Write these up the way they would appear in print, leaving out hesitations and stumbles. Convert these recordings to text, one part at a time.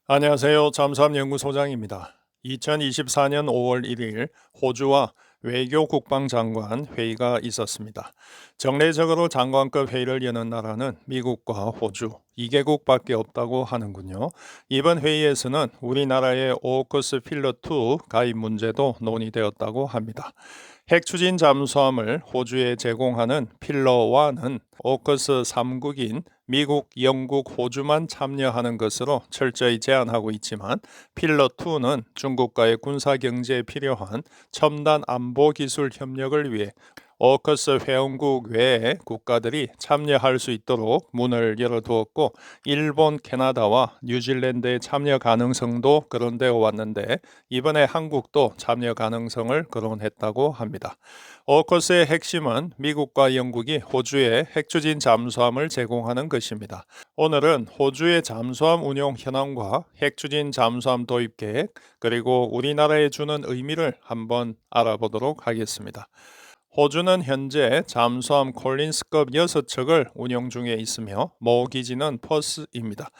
안녕하세요. 잠수함연구소장입니다. 2024년 5월 1일 호주와 외교 국방장관 회의가 있었습니다. 정례적으로 장관급 회의를 여는 나라는 미국과 호주 2개국밖에 없다고 하는군요. 이번 회의에서는 우리나라의 오커스 필러2 가입 문제도 논의되었다고 합니다. 핵추진 잠수함을 호주에 제공하는 필러1은 오커스 3국인 미국, 영국, 호주만 참여하는 것으로 철저히 제한하고 있지만 필러2는 중국과의 군사 경제에 필요한 첨단 안보 기술 협력을 위해 오커스 회원국 외의 국가들이 참여할 수 있도록 문을 열어두었고 일본, 캐나다와 뉴질랜드의 참여 가능성도 거론되어 왔는데 이번에 한국도 참여 가능성을 거론했다고 합니다. 오커스의 핵심은 미국과 영국이 호주에 핵추진 잠수함을 제공하는 것입니다. 오늘은 호주의 잠수함 운용 현황과 핵추진 잠수함 도입 계획 그리고 우리나라에 주는 의미를 한번 알아보도록 하겠습니다. 호주는 현재 잠수함 콜린스급 6척을 운용 중에 있으며 모 기지는 퍼스입니다.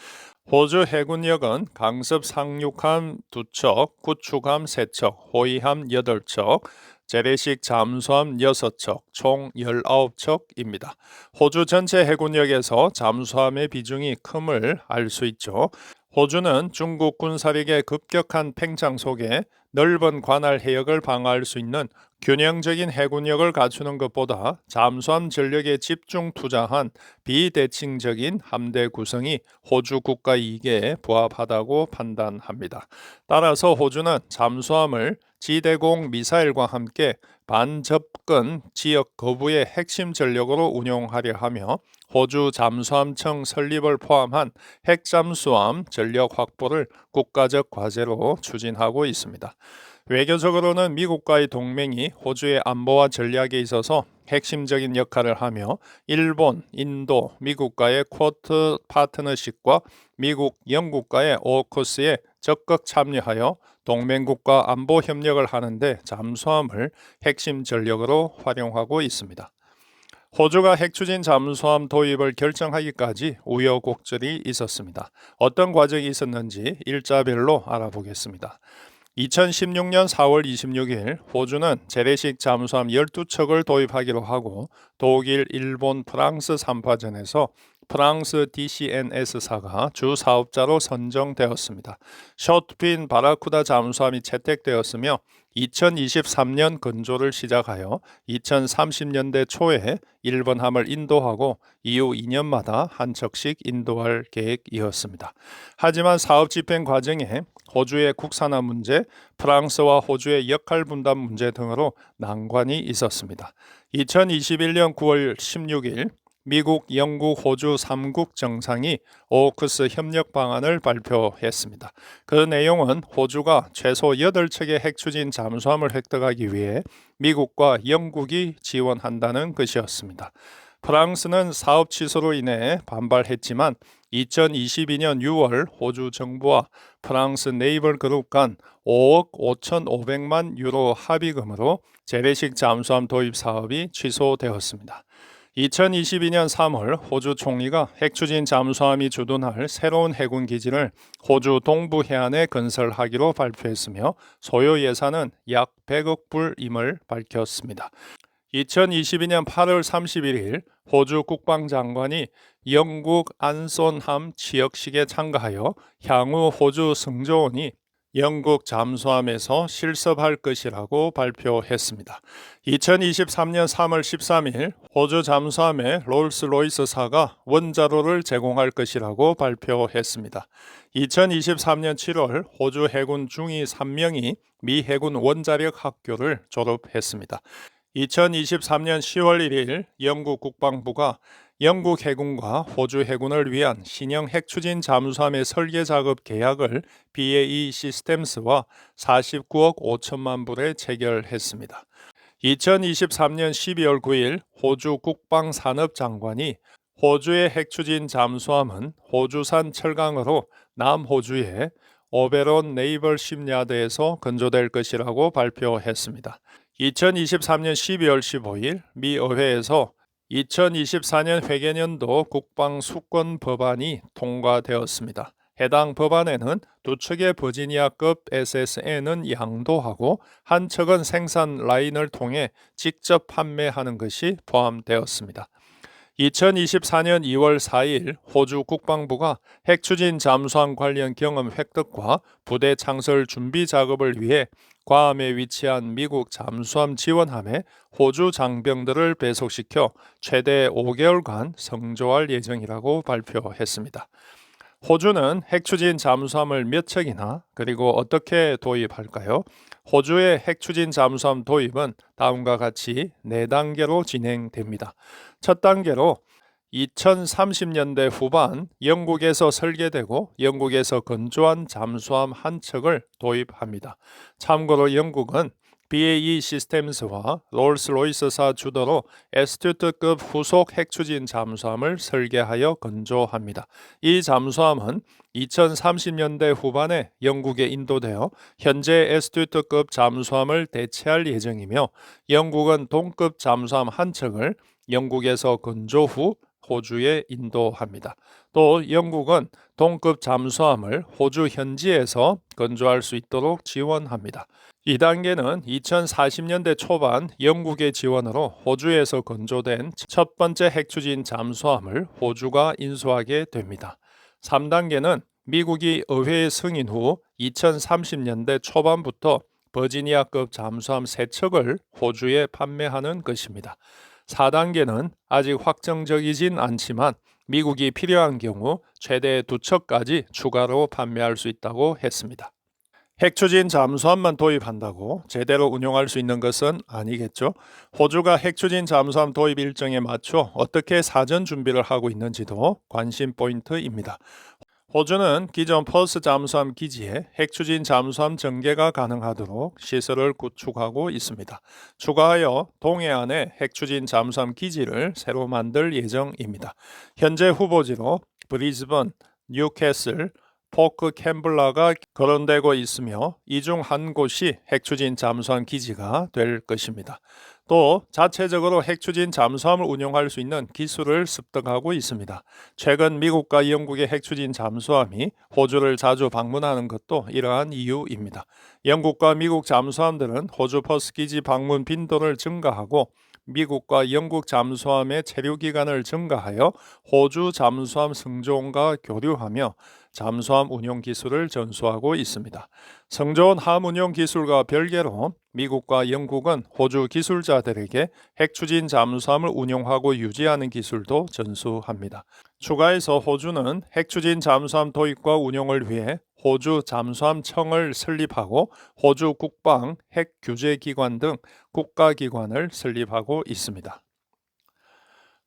호주 해군력은 강습 상륙함 2척, 구축함 3척, 호위함 8척, 재래식 잠수함 6척, 총 19척입니다. 호주 전체 해군력에서 잠수함의 비중이 큼을 알 수 있죠. 호주는 중국 군사력의 급격한 팽창 속에 넓은 관할 해역을 방어할 수 있는 균형적인 해군력을 갖추는 것보다 잠수함 전력에 집중 투자한 비대칭적인 함대 구성이 호주 국가 이익에 부합하다고 판단합니다. 따라서 호주는 잠수함을 지대공 미사일과 함께 반접근 지역 거부의 핵심 전력으로 운용하려 하며 호주 잠수함청 설립을 포함한 핵잠수함 전력 확보를 국가적 과제로 추진하고 있습니다. 외교적으로는 미국과의 동맹이 호주의 안보와 전략에 있어서 핵심적인 역할을 하며 일본, 인도, 미국과의 쿼드 파트너십과 미국, 영국과의 오커스에 적극 참여하여 동맹국가 안보 협력을 하는데 잠수함을 핵심 전력으로 활용하고 있습니다. 호주가 핵추진 잠수함 도입을 결정하기까지 우여곡절이 있었습니다. 어떤 과정이 있었는지 일자별로 알아보겠습니다. 2016년 4월 26일 호주는 재래식 잠수함 12척을 도입하기로 하고 독일, 일본, 프랑스 3파전에서 프랑스 DCNS사가 주 사업자로 선정되었습니다. 쇼트핀 바라쿠다 잠수함이 채택되었으며 2023년 건조를 시작하여 2030년대 초에 일본함을 인도하고 이후 2년마다 한 척씩 인도할 계획이었습니다. 하지만 사업 집행 과정에 호주의 국산화 문제, 프랑스와 호주의 역할 분담 문제 등으로 난관이 있었습니다. 2021년 9월 16일 미국, 영국, 호주 3국 정상이 오크스 협력 방안을 발표했습니다. 그 내용은 호주가 최소 8척의 핵추진 잠수함을 획득하기 위해 미국과 영국이 지원한다는 것이었습니다. 프랑스는 사업 취소로 인해 반발했지만 2022년 6월 호주 정부와 프랑스 네이벌 그룹 간 5억 5,500만 유로 합의금으로 재래식 잠수함 도입 사업이 취소되었습니다. 2022년 3월 호주 총리가 핵추진 잠수함이 주둔할 새로운 해군 기지를 호주 동부 해안에 건설하기로 발표했으며 소요 예산은 약 100억 불임을 밝혔습니다. 2022년 8월 31일 호주 국방장관이 영국 안손함 취역식에 참가하여 향후 호주 승조원이 영국 잠수함에서 실습할 것이라고 발표했습니다. 2023년 3월 13일 호주 잠수함에 롤스로이스사가 원자로를 제공할 것이라고 발표했습니다. 2023년 7월 호주 해군 중위 3명이 미 해군 원자력 학교를 졸업했습니다. 2023년 10월 1일 영국 국방부가 영국 해군과 호주 해군을 위한 신형 핵추진 잠수함의 설계 작업 계약을 BAE 시스템스와 49억 5천만 불에 체결했습니다. 2023년 12월 9일 호주 국방산업장관이 호주의 핵추진 잠수함은 호주산 철강으로 남호주의 오베론 네이벌 쉽야드에서 건조될 것이라고 발표했습니다. 2023년 12월 15일 미 의회에서 2024년 회계년도 국방 수권 법안이 통과되었습니다. 해당 법안에는 두 척의 버지니아급 SSN은 양도하고 한 척은 생산 라인을 통해 직접 판매하는 것이 포함되었습니다. 2024년 2월 4일 호주 국방부가 핵추진 잠수함 관련 경험 획득과 부대 창설 준비 작업을 위해 괌에 위치한 미국 잠수함 지원함에 호주 장병들을 배속시켜 최대 5개월간 성조할 예정이라고 발표했습니다. 호주는 핵추진 잠수함을 몇 척이나 그리고 어떻게 도입할까요? 호주의 핵추진 잠수함 도입은 다음과 같이 4단계로 진행됩니다. 첫 단계로 2030년대 후반 영국에서 설계되고 영국에서 건조한 잠수함 한 척을 도입합니다. 참고로 영국은 BAE 시스템스와 롤스로이스사 주도로 에스튜트급 후속 핵추진 잠수함을 설계하여 건조합니다. 이 잠수함은 2030년대 후반에 영국에 인도되어 현재 에스튜트급 잠수함을 대체할 예정이며 영국은 동급 잠수함 한 척을 영국에서 건조 후 호주에 인도합니다. 또 영국은 동급 잠수함을 호주 현지에서 건조할 수 있도록 지원합니다. 2단계는 2040년대 초반 영국의 지원으로 호주에서 건조된 첫 번째 핵추진 잠수함을 호주가 인수하게 됩니다. 3단계는 미국이 의회 승인 후 2030년대 초반부터 버지니아급 잠수함 3척을 호주에 판매하는 것입니다. 4단계는 아직 확정적이진 않지만 미국이 필요한 경우 최대 2척까지 추가로 판매할 수 있다고 했습니다. 핵추진 잠수함만 도입한다고 제대로 운용할 수 있는 것은 아니겠죠. 호주가 핵추진 잠수함 도입 일정에 맞춰 어떻게 사전 준비를 하고 있는지도 관심 포인트입니다. 호주는 기존 퍼스 잠수함 기지에 핵추진 잠수함 전개가 가능하도록 시설을 구축하고 있습니다. 추가하여 동해안에 핵추진 잠수함 기지를 새로 만들 예정입니다. 현재 후보지로 브리즈번, 뉴캐슬, 포크 캠블라가 거론되고 있으며 이 중 한 곳이 핵추진 잠수함 기지가 될 것입니다. 또 자체적으로 핵추진 잠수함을 운용할 수 있는 기술을 습득하고 있습니다. 최근 미국과 영국의 핵추진 잠수함이 호주를 자주 방문하는 것도 이러한 이유입니다. 영국과 미국 잠수함들은 호주 퍼스 기지 방문 빈도를 증가하고 미국과 영국 잠수함의 체류 기간을 증가하여 호주 잠수함 승조원과 교류하며 잠수함 운용 기술을 전수하고 있습니다. 성조원 함 운용 기술과 별개로 미국과 영국은 호주 기술자들에게 핵추진 잠수함을 운용하고 유지하는 기술도 전수합니다. 추가해서 호주는 핵추진 잠수함 도입과 운용을 위해 호주 잠수함청을 설립하고 호주 국방 핵규제기관 등 국가기관을 설립하고 있습니다.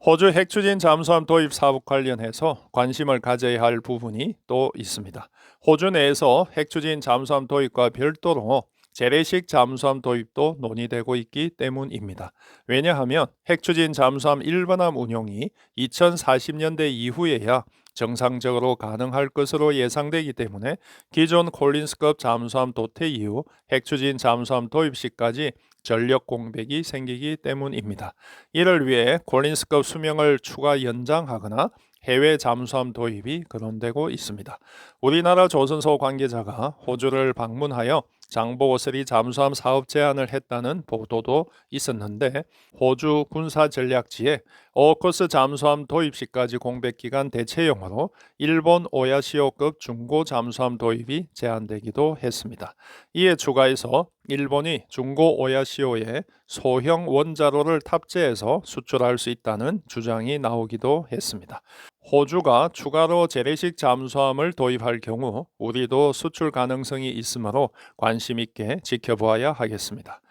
호주 핵추진 잠수함 도입 사업 관련해서 관심을 가져야 할 부분이 또 있습니다. 호주 내에서 핵추진 잠수함 도입과 별도로 재래식 잠수함 도입도 논의되고 있기 때문입니다. 왜냐하면 핵추진 잠수함 일반함 운용이 2040년대 이후에야 정상적으로 가능할 것으로 예상되기 때문에 기존 콜린스급 잠수함 도태 이후 핵추진 잠수함 도입 시까지 전력 공백이 생기기 때문입니다. 이를 위해 콜린스급 수명을 추가 연장하거나 해외 잠수함 도입이 거론되고 있습니다. 우리나라 조선소 관계자가 호주를 방문하여 장보5 잠수함 사업 제안을 했다는 보도도 있었는데 호주 군사전략지에 오커스 잠수함 도입 시까지 공백기간 대체용으로 일본 오야시오급 중고 잠수함 도입이 제안되기도 했습니다. 이에 추가해서 일본이 중고 오야시오에 소형 원자로를 탑재해서 수출할 수 있다는 주장이 나오기도 했습니다. 호주가 추가로 재래식 잠수함을 도입할 경우 우리도 수출 가능성이 있으므로 관심 있게 지켜보아야 하겠습니다.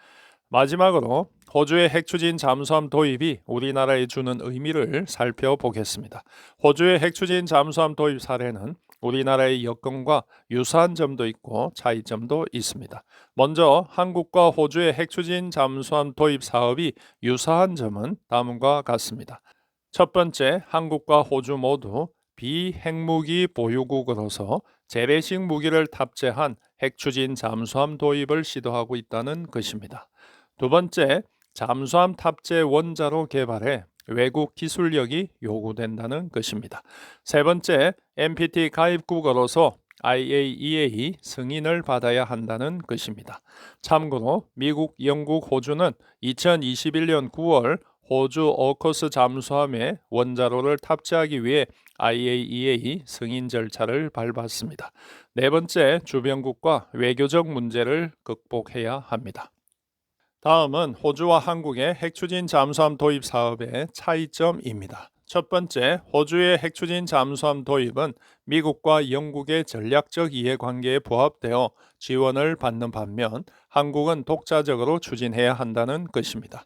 마지막으로 호주의 핵추진 잠수함 도입이 우리나라에 주는 의미를 살펴보겠습니다. 호주의 핵추진 잠수함 도입 사례는 우리나라의 여건과 유사한 점도 있고 차이점도 있습니다. 먼저 한국과 호주의 핵추진 잠수함 도입 사업이 유사한 점은 다음과 같습니다. 첫 번째, 한국과 호주 모두 비핵무기 보유국으로서 재래식 무기를 탑재한 핵추진 잠수함 도입을 시도하고 있다는 것입니다. 두 번째, 잠수함 탑재 원자로 개발에 외국 기술력이 요구된다는 것입니다. 세 번째, NPT 가입국으로서 IAEA 승인을 받아야 한다는 것입니다. 참고로 미국, 영국, 호주는 2021년 9월 호주 오커스 잠수함에 원자로를 탑재하기 위해 IAEA 승인 절차를 밟았습니다. 네 번째, 주변국과 외교적 문제를 극복해야 합니다. 다음은 호주와 한국의 핵추진 잠수함 도입 사업의 차이점입니다. 첫 번째, 호주의 핵추진 잠수함 도입은 미국과 영국의 전략적 이해관계에 부합되어 지원을 받는 반면 한국은 독자적으로 추진해야 한다는 것입니다.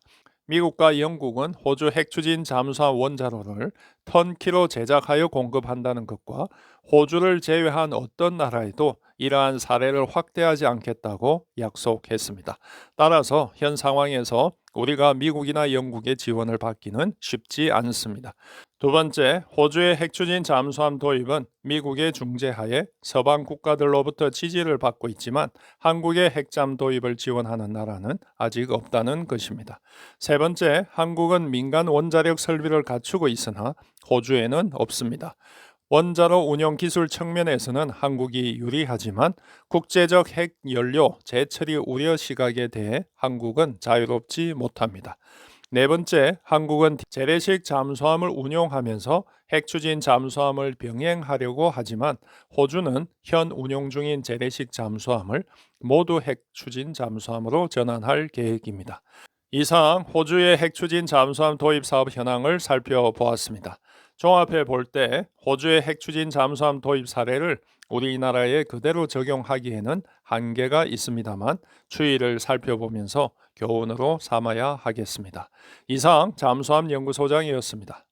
미국과 영국은 호주 핵추진 잠수함 원자로를 턴키로 제작하여 공급한다는 것과 호주를 제외한 어떤 나라에도 이러한 사례를 확대하지 않겠다고 약속했습니다. 따라서 현 상황에서 우리가 미국이나 영국의 지원을 받기는 쉽지 않습니다. 두 번째, 호주의 핵추진 잠수함 도입은 미국의 중재하에 서방 국가들로부터 지지를 받고 있지만 한국의 핵잠 도입을 지원하는 나라는 아직 없다는 것입니다. 세 번째, 한국은 민간 원자력 설비를 갖추고 있으나 호주에는 없습니다. 원자로 운영 기술 측면에서는 한국이 유리하지만 국제적 핵 연료 재처리 우려 시각에 대해 한국은 자유롭지 못합니다. 네 번째, 한국은 재래식 잠수함을 운용하면서 핵추진 잠수함을 병행하려고 하지만 호주는 현 운용 중인 재래식 잠수함을 모두 핵추진 잠수함으로 전환할 계획입니다. 이상 호주의 핵추진 잠수함 도입 사업 현황을 살펴보았습니다. 종합해 볼 때 호주의 핵추진 잠수함 도입 사례를 우리나라에 그대로 적용하기에는 한계가 있습니다만 추이를 살펴보면서 교훈으로 삼아야 하겠습니다. 이상 잠수함 연구소장이었습니다.